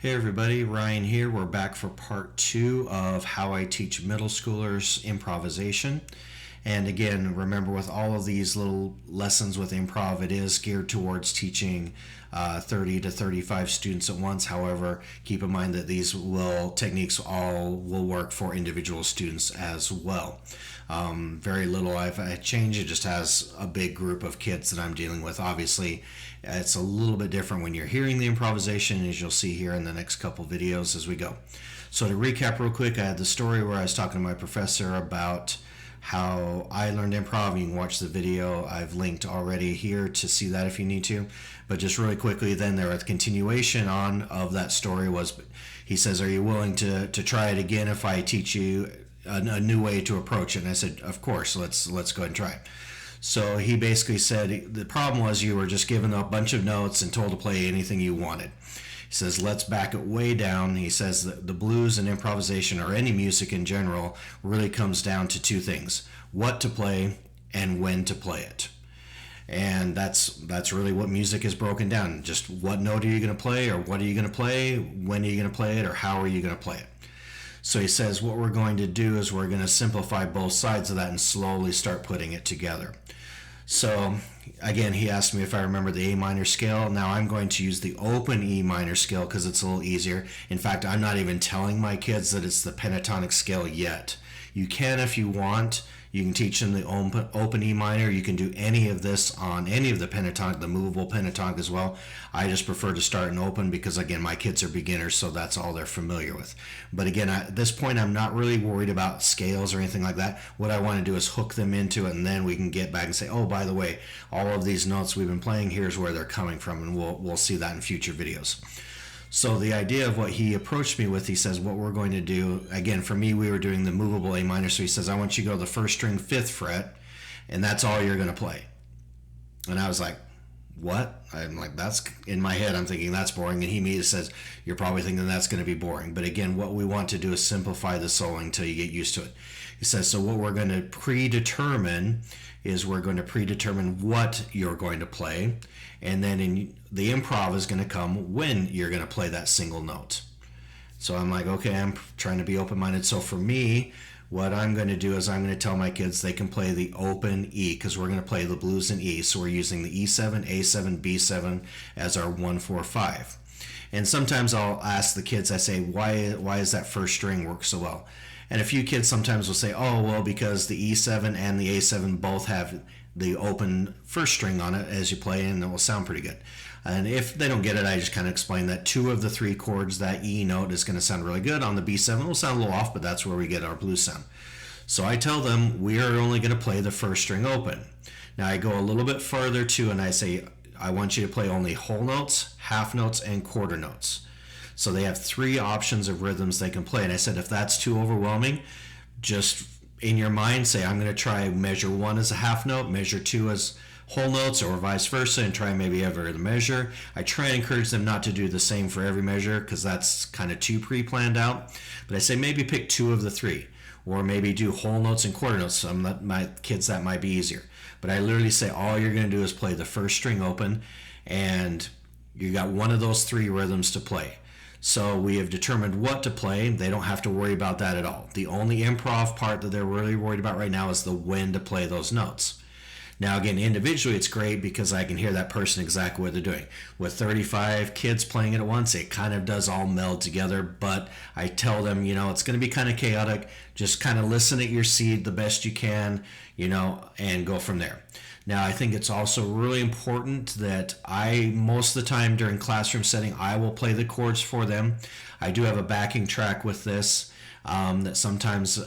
Hey everybody, Ryan here. We're back for part two of how I teach middle schoolers improvisation. And again, remember with all of these little lessons with improv, it is geared towards teaching 30 to 35 students at once. However, keep in mind that these techniques all will work for individual students as well. Very little I've changed. It just has a big group of kids that I'm dealing with. Obviously, it's a little bit different when you're hearing the improvisation, as you'll see here in the next couple videos as we go. So to recap real quick, I had the story where I was talking to my professor about how I learned improv. You can watch the video I've linked already here to see that if you need to. But just really quickly, then there was a continuation on of that story was, he says, are you willing to try it again if I teach you a new way to approach it? And I said, of course, let's go ahead and try it. So he basically said the problem was you were just given a bunch of notes and told to play anything you wanted. He says, let's back it way down. He says that the blues and improvisation, or any music in general, really comes down to two things: what to play and when to play it. And that's really what music is broken down. Just what note are you going to play, or what are you going to play, when are you going to play it, or how are you going to play it. So he says what we're going to do is we're going to simplify both sides of that and slowly start putting it together. So again, he asked me if I remember the A minor scale. Now I'm going to use the open E minor scale because it's a little easier. In fact, I'm not even telling my kids that it's the pentatonic scale yet. You can if you want. You can teach them the open E minor. You can do any of this on any of the pentatonic, the movable pentatonic as well. I just prefer to start in open because, again, my kids are beginners, so that's all they're familiar with. But again, at this point, I'm not really worried about scales or anything like that. What I want to do is hook them into it, and then we can get back and say, oh, by the way, all of these notes we've been playing, here's where they're coming from, and we'll see that in future videos. So the idea of what he approached me with, he says, what we're going to do, again, for me, we were doing the movable A minor, so he says, I want you to go to the first string, 5th fret, and that's all you're going to play. And I was like, what? I'm like, that's, in my head, I'm thinking that's boring, and he immediately says, you're probably thinking that's going to be boring. But again, what we want to do is simplify the soloing until you get used to it. He says, so what we're going to predetermine is we're going to predetermine what you're going to play, and then in the improv is going to come when you're going to play that single note. So I'm like, okay, I'm trying to be open-minded. So for me, what I'm going to do is I'm going to tell my kids they can play the open E, because we're going to play the blues in E. So we're using the E7, A7, B7 as our 1, 4, 5. And sometimes I'll ask the kids, I say, why does that first string work so well? And a few kids sometimes will say, oh, well, because the E7 and the A7 both have the open first string on it as you play, and it will sound pretty good. And if they don't get it, I just kind of explain that 2 of the 3 chords, that E note is going to sound really good. On the B7, it will sound a little off, but that's where we get our blues sound. So I tell them we are only going to play the first string open. Now I go a little bit further too, and I say, I want you to play only whole notes, half notes, and quarter notes. So they have 3 options of rhythms they can play. And I said, if that's too overwhelming, just in your mind say, I'm going to try measure 1 as a half note, measure 2 as whole notes, or vice versa, and try maybe every measure. I try and encourage them not to do the same for every measure because that's kind of too pre-planned out. But I say maybe pick 2 of the 3, or maybe do whole notes and quarter notes. Some of my kids, that might be easier. But I literally say all you're going to do is play the first string open, and you got one of those 3 rhythms to play. So we have determined what to play. They don't have to worry about that at all. The only improv part that they're really worried about right now is the when to play those notes. Now, again, individually, it's great because I can hear that person exactly what they're doing. With 35 kids playing it at once, it kind of does all meld together, but I tell them, it's going to be kind of chaotic. Just kind of listen at your seed the best you can, and go from there. Now, I think it's also really important that most of the time during classroom setting, I will play the chords for them. I do have a backing track with this that sometimes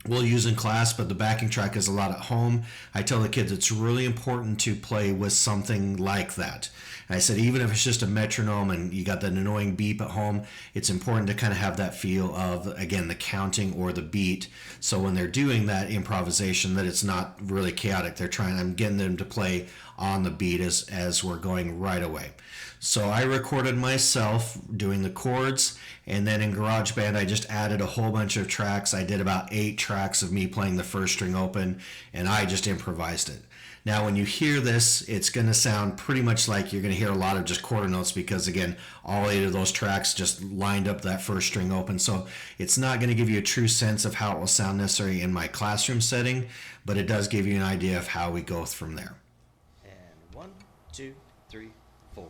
we'll use in class, but the backing track is a lot at home. I tell the kids it's really important to play with something like that. And I said, even if it's just a metronome and you got that annoying beep at home, it's important to kind of have that feel of, again, the counting or the beat. So when they're doing that improvisation, that it's not really chaotic. I'm getting them to play on the beat as we're going right away. So I recorded myself doing the chords, and then in GarageBand I just added a whole bunch of tracks. I did about 8 tracks of me playing the first string open, and I just improvised it. Now, when you hear this, it's going to sound pretty much like you're going to hear a lot of just quarter notes because, again, all 8 of those tracks just lined up that first string open. So it's not going to give you a true sense of how it will sound necessarily in my classroom setting, but it does give you an idea of how we go from there. And 1, 2, 3, 4.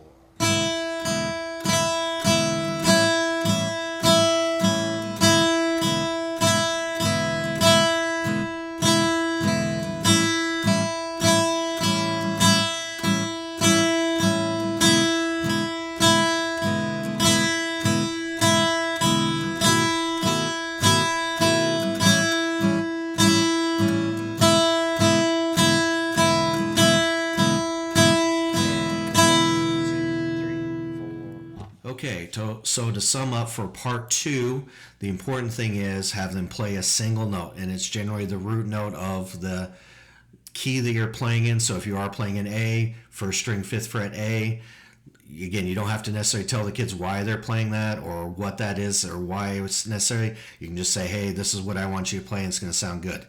Okay, so to sum up for part 2, the important thing is have them play a single note, and it's generally the root note of the key that you're playing in. So if you are playing an A, first string, 5th fret A, again, you don't have to necessarily tell the kids why they're playing that or what that is or why it's necessary. You can just say, hey, this is what I want you to play, and it's going to sound good.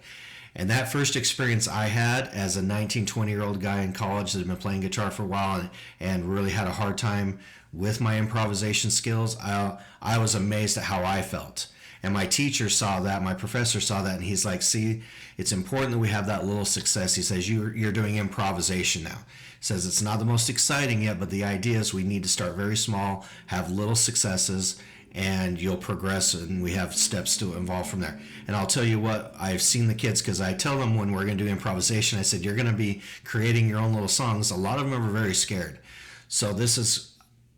And that first experience I had as a 19, 20-year-old guy in college that had been playing guitar for a while and really had a hard time with my improvisation skills, I was amazed at how I felt. And my teacher saw that, my professor saw that, and he's like, see, it's important that we have that little success. He says, you're doing improvisation now. He says, it's not the most exciting yet, but the idea is we need to start very small, have little successes, and you'll progress, and we have steps to involve from there. And I'll tell you what, I've seen the kids, because I tell them when we're going to do improvisation, I said, you're going to be creating your own little songs. A lot of them are very scared. So this is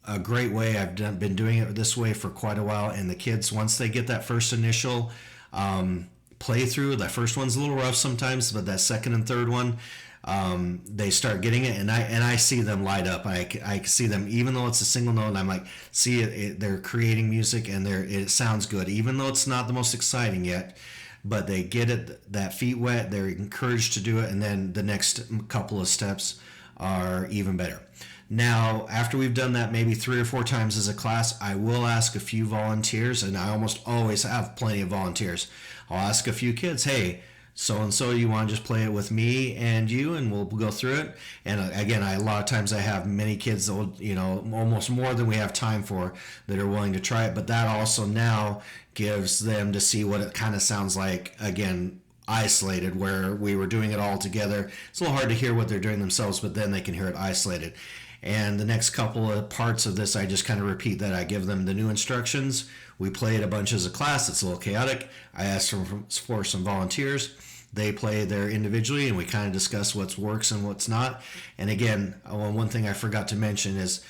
a great way. I've been doing it this way for quite a while, and the kids, once they get that first initial play through, that first one's a little rough sometimes, but that second and third one, they start getting it, and I see them light up. I see them, even though it's a single note, and I'm like, see it, they're creating music, and it sounds good, even though it's not the most exciting yet, but they get it, that feet wet, they're encouraged to do it, and then the next couple of steps are even better. Now, after we've done that maybe 3 or 4 times as a class, I will ask a few volunteers, and I almost always have plenty of volunteers. I'll ask a few kids, hey, so-and-so, you want to just play it with me and you, and we'll go through it. And again, a lot of times I have many kids that will, almost more than we have time for, that are willing to try it. But that also now gives them to see what it kind of sounds like, again, isolated, where we were doing it all together. It's a little hard to hear what they're doing themselves, but then they can hear it isolated. And the next couple of parts of this, I just kind of repeat that. I give them the new instructions. We play it a bunch as a class. It's a little chaotic. I ask for some volunteers. They play there individually, and we kind of discuss what works and what's not. And again, one thing I forgot to mention is,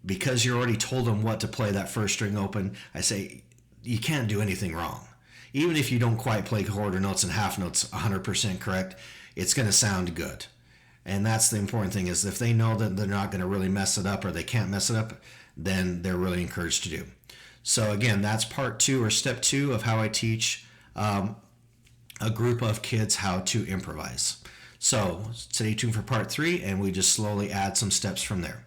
because you already told them what to play that first string open, I say you can't do anything wrong. Even if you don't quite play quarter notes and half notes 100% correct, it's going to sound good. And that's the important thing, is if they know that they're not going to really mess it up, or they can't mess it up, then they're really encouraged to do. So again, that's part 2, or step 2 of how I teach a group of kids how to improvise. So stay tuned for part 3, and we just slowly add some steps from there.